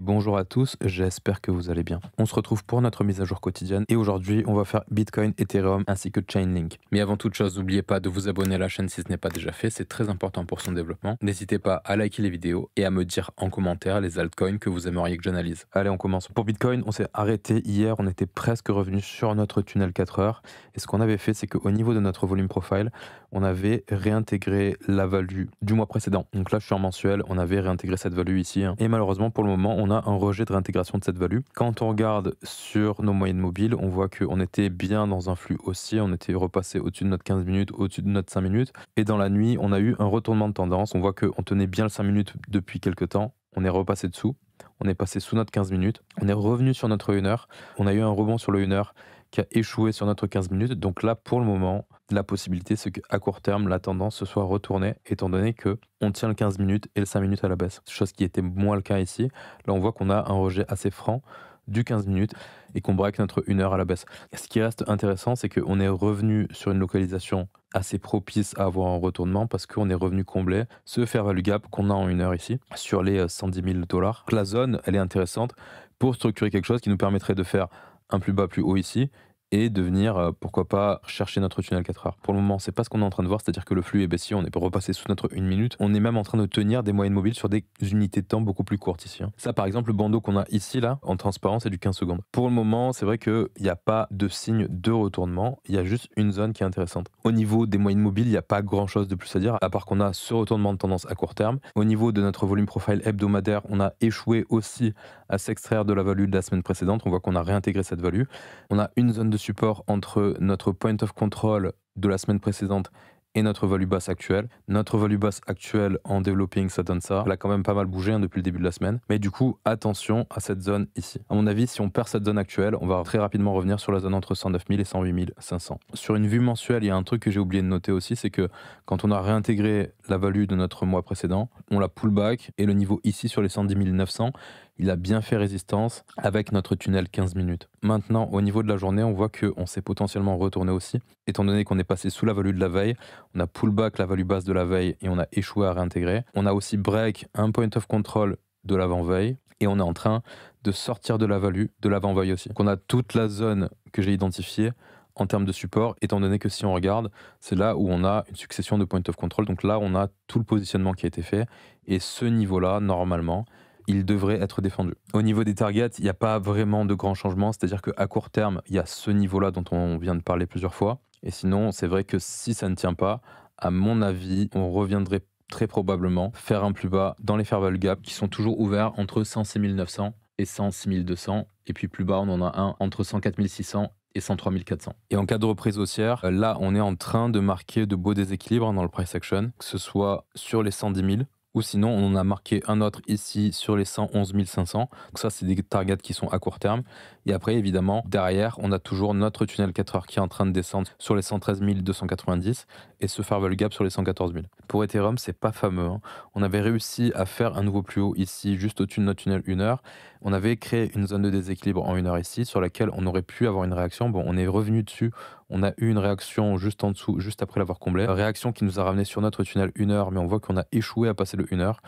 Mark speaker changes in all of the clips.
Speaker 1: Bonjour à tous, j'espère que vous allez bien. On se retrouve pour notre mise à jour quotidienne et aujourd'hui on va faire Bitcoin, Ethereum ainsi que Chainlink. Mais avant toute chose, n'oubliez pas de vous abonner à la chaîne si ce n'est pas déjà fait, c'est très important pour son développement. N'hésitez pas à liker les vidéos et à me dire en commentaire les altcoins que vous aimeriez que j'analyse. Allez, on commence. Pour Bitcoin, on s'est arrêté hier, on était presque revenu sur notre tunnel 4 heures et ce qu'on avait fait, c'est qu'au niveau de notre volume profile, on avait réintégré la value du mois précédent. Donc là, je suis en mensuel, on avait réintégré cette value ici et malheureusement pour le moment, on a un rejet de réintégration de cette value. Quand on regarde sur nos moyennes mobiles, on voit qu'on était bien dans un flux haussier, on était repassé au-dessus de notre 15 minutes, au-dessus de notre 5 minutes. Et dans la nuit, on a eu un retournement de tendance. On voit qu'on tenait bien le 5 minutes depuis quelques temps. On est repassé dessous. On est passé sous notre 15 minutes. On est revenu sur notre 1 heure. On a eu un rebond sur le 1 heure qui a échoué sur notre 15 minutes. Donc là, pour le moment, la possibilité, c'est qu'à court terme, la tendance se soit retournée, étant donné que on tient le 15 minutes et le 5 minutes à la baisse. Chose qui était moins le cas ici. Là, on voit qu'on a un rejet assez franc du 15 minutes et qu'on break notre 1 heure à la baisse. Et ce qui reste intéressant, c'est qu'on est revenu sur une localisation assez propice à avoir un retournement parce qu'on est revenu combler ce fair value gap qu'on a en 1 heure ici sur les 110 000 $. La zone, elle est intéressante pour structurer quelque chose qui nous permettrait de faire un plus bas, plus haut ici et de venir, pourquoi pas, chercher notre tunnel 4 heures. Pour le moment, c'est pas ce qu'on est en train de voir, c'est-à-dire que le flux est baissier, on est repassé sous notre 1 minute. On est même en train de tenir des moyennes mobiles sur des unités de temps beaucoup plus courtes ici. Ça, par exemple, le bandeau qu'on a ici, là, en transparence, c'est du 15 secondes. Pour le moment, c'est vrai qu'il n'y a pas de signe de retournement, il y a juste une zone qui est intéressante. Au niveau des moyennes mobiles, il n'y a pas grand-chose de plus à dire, à part qu'on a ce retournement de tendance à court terme. Au niveau de notre volume profile hebdomadaire, on a échoué aussi à s'extraire de la value de la semaine précédente. On voit qu'on a réintégré cette value. On a une zone de support entre notre point of control de la semaine précédente et notre value basse actuelle. Notre value basse actuelle en developing, ça donne ça. Elle a quand même pas mal bougé depuis le début de la semaine. Mais du coup, attention à cette zone ici. À mon avis, si on perd cette zone actuelle, on va très rapidement revenir sur la zone entre 109 000 et 108 500. Sur une vue mensuelle, il y a un truc que j'ai oublié de noter aussi, c'est que quand on a réintégré la value de notre mois précédent, on la pull back et le niveau ici sur les 110 900, il a bien fait résistance avec notre tunnel 15 minutes. Maintenant, au niveau de la journée, on voit qu'on s'est potentiellement retourné aussi. Étant donné qu'on est passé sous la value de la veille, on a pull back la value basse de la veille et on a échoué à réintégrer. On a aussi break un point of control de l'avant-veille et on est en train de sortir de la value de l'avant-veille aussi. Donc on a toute la zone que j'ai identifiée en termes de support, étant donné que si on regarde, c'est là où on a une succession de point of control. Donc là, on a tout le positionnement qui a été fait et ce niveau-là, normalement, il devrait être défendu. Au niveau des targets, il n'y a pas vraiment de grands changements, c'est-à-dire qu'à court terme, il y a ce niveau-là dont on vient de parler plusieurs fois. Et sinon, c'est vrai que si ça ne tient pas, à mon avis, on reviendrait très probablement faire un plus bas dans les fair value gap qui sont toujours ouverts entre 106 900 et 106 200. Et puis plus bas, on en a un entre 104 600 et 103 400. Et en cas de reprise haussière, là, on est en train de marquer de beaux déséquilibres dans le price action, que ce soit sur les 110 000, ou sinon on en a marqué un autre ici sur les 111 500. Donc ça, c'est des targets qui sont à court terme. Et après, évidemment, derrière, on a toujours notre tunnel 4 heures qui est en train de descendre sur les 113 290 et ce fair value gap sur les 114 000. Pour Ethereum, c'est pas fameux. On avait réussi à faire un nouveau plus haut ici, juste au-dessus de notre tunnel 1 heure. On avait créé une zone de déséquilibre en 1 heure ici, sur laquelle on aurait pu avoir une réaction. Bon, on est revenu dessus. On a eu une réaction juste en dessous, juste après l'avoir comblé. Réaction qui nous a ramené sur notre tunnel 1 heure, mais on voit qu'on a échoué à passer le 1 heure.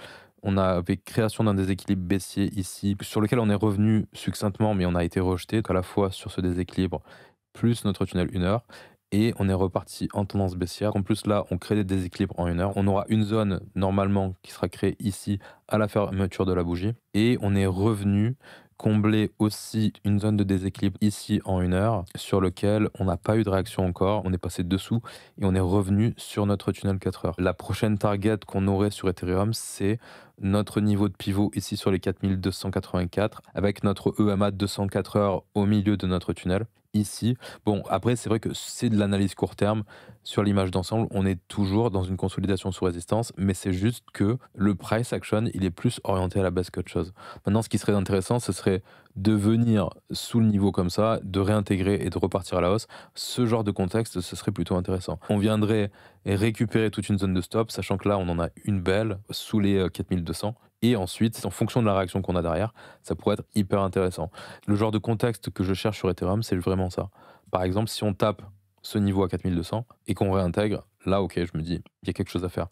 Speaker 1: On avait création d'un déséquilibre baissier ici, sur lequel on est revenu succinctement, mais on a été rejeté à la fois sur ce déséquilibre, plus notre tunnel 1 heure. Et on est reparti en tendance baissière. En plus, là, on crée des déséquilibres en 1 heure. On aura une zone, normalement, qui sera créée ici, à la fermeture de la bougie. Et on est revenu combler aussi une zone de déséquilibre ici en 1 heure, sur lequel on n'a pas eu de réaction encore. On est passé dessous et on est revenu sur notre tunnel 4 heures. La prochaine target qu'on aurait sur Ethereum, c'est notre niveau de pivot ici sur les 4284, avec notre EMA 204 heures au milieu de notre tunnel. Ici. Bon, après, c'est vrai que c'est de l'analyse court terme. Sur l'image d'ensemble, on est toujours dans une consolidation sous résistance, mais c'est juste que le price action, il est plus orienté à la baisse qu'autre chose. Maintenant, ce qui serait intéressant, ce serait de venir sous le niveau comme ça, de réintégrer et de repartir à la hausse. Ce genre de contexte, ce serait plutôt intéressant. On viendrait récupérer toute une zone de stop, sachant que là, on en a une belle sous les 4200. Et ensuite, en fonction de la réaction qu'on a derrière, ça pourrait être hyper intéressant. Le genre de contexte que je cherche sur Ethereum, c'est vraiment ça. Par exemple, si on tape ce niveau à 4200 et qu'on réintègre, là, ok, je me dis, il y a quelque chose à faire.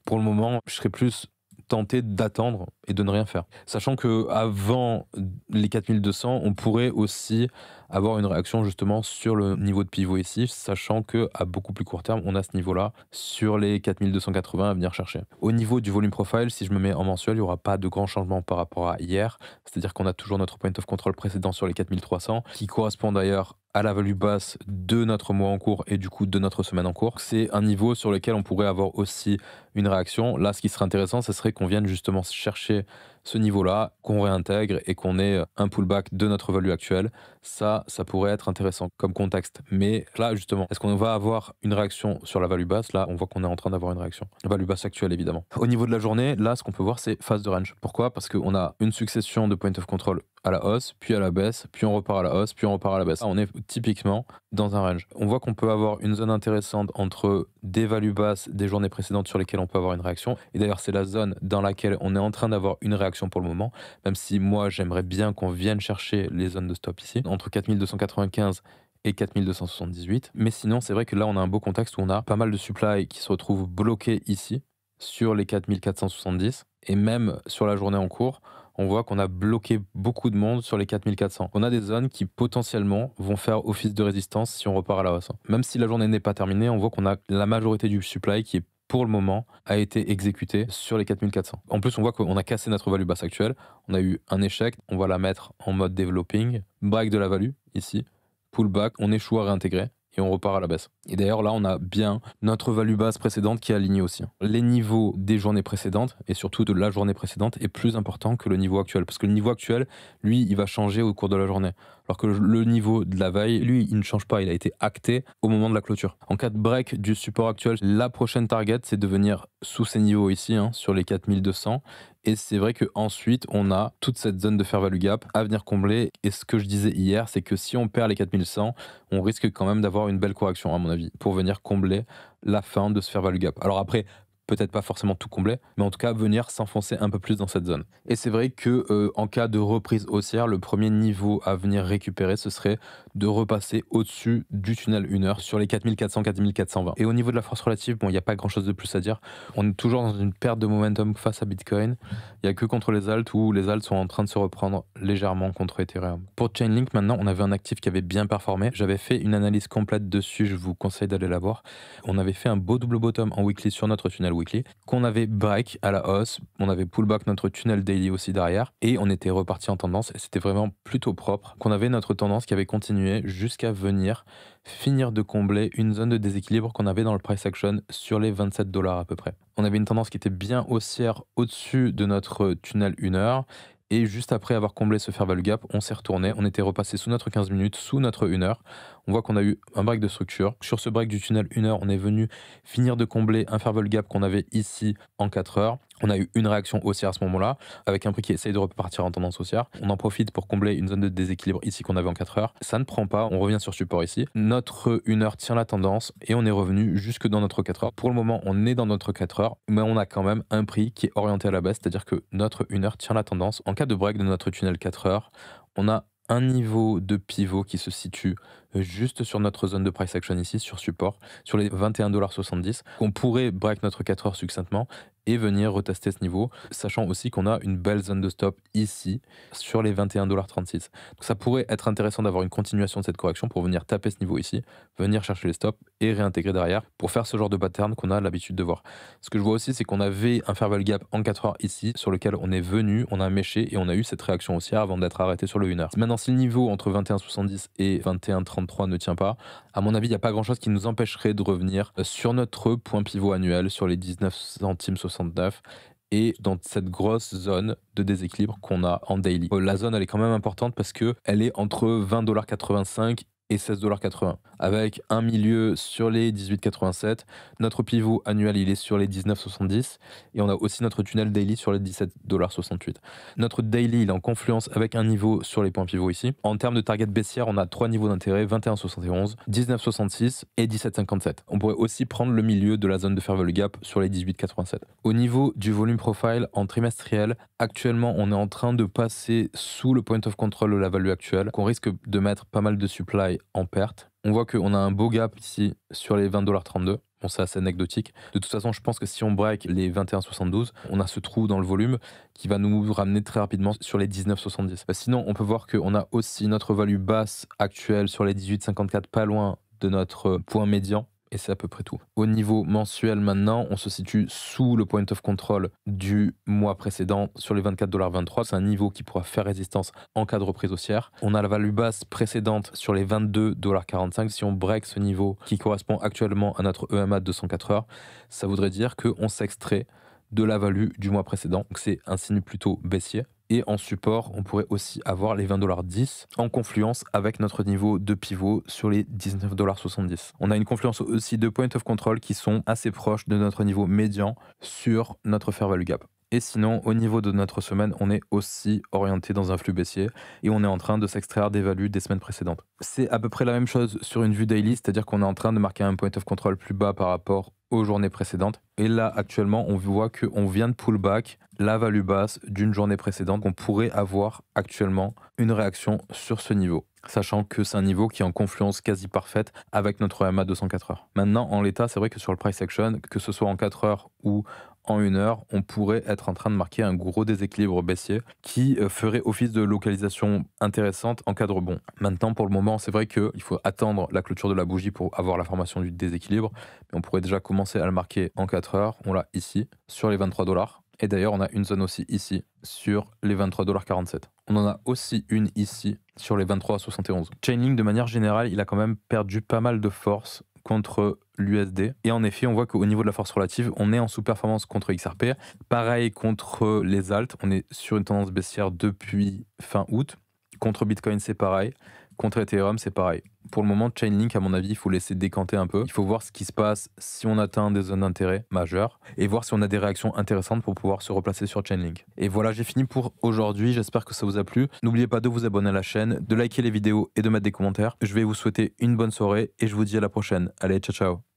Speaker 1: Pour le moment, je serais plus tenter d'attendre et de ne rien faire. Sachant que avant les 4200, on pourrait aussi avoir une réaction justement sur le niveau de pivot ici, sachant que à beaucoup plus court terme, on a ce niveau-là sur les 4280 à venir chercher. Au niveau du volume profile, si je me mets en mensuel, il n'y aura pas de grands changements par rapport à hier, c'est-à-dire qu'on a toujours notre point of control précédent sur les 4300, qui correspond d'ailleurs à la value basse de notre mois en cours et du coup de notre semaine en cours. C'est un niveau sur lequel on pourrait avoir aussi une réaction. Là, ce qui serait intéressant, ce serait qu'on vienne justement chercher ce niveau-là, qu'on réintègre et qu'on ait un pullback de notre value actuelle. Ça pourrait être intéressant comme contexte. Mais là, justement, est-ce qu'on va avoir une réaction sur la value basse? Là, on voit qu'on est en train d'avoir une réaction. La value basse actuelle, évidemment. Au niveau de la journée, là, ce qu'on peut voir, c'est phase de range. Pourquoi? Parce qu'on a une succession de point of control à la hausse, puis à la baisse, puis on repart à la hausse, puis on repart à la baisse. Là, on est typiquement dans un range. On voit qu'on peut avoir une zone intéressante entre des values basses des journées précédentes sur lesquelles on peut avoir une réaction. Et d'ailleurs, c'est la zone dans laquelle on est en train d'avoir une réaction pour le moment, même si moi, j'aimerais bien qu'on vienne chercher les zones de stop ici, entre 4295 et 4278. Mais sinon, c'est vrai que là, on a un beau contexte où on a pas mal de supply qui se retrouvent bloqués ici, sur les 4470, et même sur la journée en cours, on voit qu'on a bloqué beaucoup de monde sur les 4400. On a des zones qui potentiellement vont faire office de résistance si on repart à la hausse. Même si la journée n'est pas terminée, on voit qu'on a la majorité du supply qui est pour le moment a été exécuté sur les 4400. En plus, on voit qu'on a cassé notre value basse actuelle. On a eu un échec, on va la mettre en mode developing, break de la value ici, pullback, on échoue à réintégrer et on repart à la baisse. Et d'ailleurs, là, on a bien notre value basse précédente qui est alignée aussi. Les niveaux des journées précédentes, et surtout de la journée précédente, est plus important que le niveau actuel. Parce que le niveau actuel, lui, il va changer au cours de la journée. Alors que le niveau de la veille, lui, il ne change pas. Il a été acté au moment de la clôture. En cas de break du support actuel, la prochaine target, c'est de venir sous ces niveaux ici, sur les 4200. Et c'est vrai qu'ensuite, on a toute cette zone de fair value gap à venir combler. Et ce que je disais hier, c'est que si on perd les 4100, on risque quand même d'avoir une belle correction, à mon avis, pour venir combler la fin de ce fair value gap. Alors après, peut-être pas forcément tout combler, mais en tout cas venir s'enfoncer un peu plus dans cette zone. Et c'est vrai que en cas de reprise haussière, le premier niveau à venir récupérer, ce serait de repasser au-dessus du tunnel 1 heure sur les 4400, 4420. Et au niveau de la force relative, bon, il n'y a pas grand-chose de plus à dire. On est toujours dans une perte de momentum face à Bitcoin. Il n'y a que contre les alts où les alts sont en train de se reprendre légèrement contre Ethereum. Pour Chainlink, maintenant, on avait un actif qui avait bien performé. J'avais fait une analyse complète dessus, je vous conseille d'aller la voir. On avait fait un beau double bottom en weekly sur notre tunnel weekly, qu'on avait break à la hausse, on avait pullback notre tunnel daily aussi derrière, et on était reparti en tendance, et c'était vraiment plutôt propre, qu'on avait notre tendance qui avait continué jusqu'à venir finir de combler une zone de déséquilibre qu'on avait dans le price action sur les 27 $ à peu près. On avait une tendance qui était bien haussière au-dessus de notre tunnel 1 heure, et juste après avoir comblé ce fair value gap, on s'est retourné, on était repassé sous notre 15 minutes, sous notre 1 heure. On voit qu'on a eu un break de structure. Sur ce break du tunnel 1 heure, on est venu finir de combler un fair value gap qu'on avait ici en 4 heures. On a eu une réaction haussière à ce moment-là, avec un prix qui essaye de repartir en tendance haussière. On en profite pour combler une zone de déséquilibre ici qu'on avait en 4 heures. Ça ne prend pas, on revient sur support ici. Notre 1 heure tient la tendance et on est revenu jusque dans notre 4 heures. Pour le moment, on est dans notre 4 heures, mais on a quand même un prix qui est orienté à la baisse, c'est-à-dire que notre 1 heure tient la tendance. En cas de break de notre tunnel 4 heures, on a un niveau de pivot qui se situe juste sur notre zone de price action ici, sur support, sur les 21,70 $, qu'on pourrait break notre 4 heures succinctement et venir retester ce niveau, sachant aussi qu'on a une belle zone de stop ici, sur les 21,36 $. Donc ça pourrait être intéressant d'avoir une continuation de cette correction pour venir taper ce niveau ici, venir chercher les stops et réintégrer derrière pour faire ce genre de pattern qu'on a l'habitude de voir. Ce que je vois aussi, c'est qu'on avait un fair value gap en 4 heures ici, sur lequel on est venu, on a méché et on a eu cette réaction haussière avant d'être arrêté sur le 1 heure. Maintenant, si le niveau entre 21,70 et 21,33 ne tient pas, à mon avis, il n'y a pas grand chose qui nous empêcherait de revenir sur notre point pivot annuel sur les 19 centimes 69 et dans cette grosse zone de déséquilibre qu'on a en daily. La zone, elle est quand même importante parce que elle est entre 20,85 $ et 16,80 $, avec un milieu sur les 18,87. Notre pivot annuel, il est sur les 19,70 et on a aussi notre tunnel daily sur les 17,68 $. Notre daily, il est en confluence avec un niveau sur les points pivots ici. En termes de target baissière, on a 3 niveaux d'intérêt, 21,71, 19,66 et 17,57. On pourrait aussi prendre le milieu de la zone de fair value gap sur les 18,87. Au niveau du volume profile en trimestriel, actuellement, on est en train de passer sous le point of control de la value actuelle, qu'on risque de mettre pas mal de supply en perte. On voit qu'on a un beau gap ici sur les 20,32 $. Bon, c'est assez anecdotique. De toute façon, je pense que si on break les 21,72, on a ce trou dans le volume qui va nous ramener très rapidement sur les 19,70. Sinon, on peut voir qu'on a aussi notre value basse actuelle sur les 18,54, pas loin de notre point médian. Et c'est à peu près tout. Au niveau mensuel maintenant, on se situe sous le point of control du mois précédent sur les 24,23 $. C'est un niveau qui pourra faire résistance en cas de reprise haussière. On a la value basse précédente sur les 22,45 $. Si on break ce niveau qui correspond actuellement à notre EMA de 204 heures, ça voudrait dire qu'on s'extrait de la value du mois précédent. Donc c'est un signe plutôt baissier. Et en support, on pourrait aussi avoir les 20,10 $ en confluence avec notre niveau de pivot sur les 19,70 $. On a une confluence aussi de point of control qui sont assez proches de notre niveau médian sur notre fair value gap. Et sinon, au niveau de notre semaine, on est aussi orienté dans un flux baissier et on est en train de s'extraire des values des semaines précédentes. C'est à peu près la même chose sur une vue daily, c'est-à-dire qu'on est en train de marquer un point of control plus bas par rapport aux journées précédentes. Et là, actuellement, on voit qu'on vient de pull back la value basse d'une journée précédente. On pourrait avoir actuellement une réaction sur ce niveau, sachant que c'est un niveau qui est en confluence quasi parfaite avec notre EMA 204 heures. Maintenant, en l'état, c'est vrai que sur le price action, que ce soit en 4 heures ou en 1 heure, on pourrait être en train de marquer un gros déséquilibre baissier qui ferait office de localisation intéressante en cas de rebond. Maintenant, pour le moment, c'est vrai qu'il faut attendre la clôture de la bougie pour avoir la formation du déséquilibre, mais on pourrait déjà commencer à le marquer en 4 heures. On l'a ici, sur les 23 $. Et d'ailleurs, on a une zone aussi ici, sur les 23,47 $. On en a aussi une ici, sur les 23,71 $. Chainlink, de manière générale, il a quand même perdu pas mal de force contre l'USD. Et en effet, on voit qu'au niveau de la force relative, on est en sous-performance contre XRP. Pareil contre les alts, on est sur une tendance baissière depuis fin août. Contre Bitcoin, c'est pareil. Contre Ethereum, c'est pareil. Pour le moment, Chainlink, à mon avis, il faut laisser décanter un peu. Il faut voir ce qui se passe si on atteint des zones d'intérêt majeures et voir si on a des réactions intéressantes pour pouvoir se replacer sur Chainlink. Et voilà, j'ai fini pour aujourd'hui. J'espère que ça vous a plu. N'oubliez pas de vous abonner à la chaîne, de liker les vidéos et de mettre des commentaires. Je vais vous souhaiter une bonne soirée et je vous dis à la prochaine. Allez, ciao, ciao.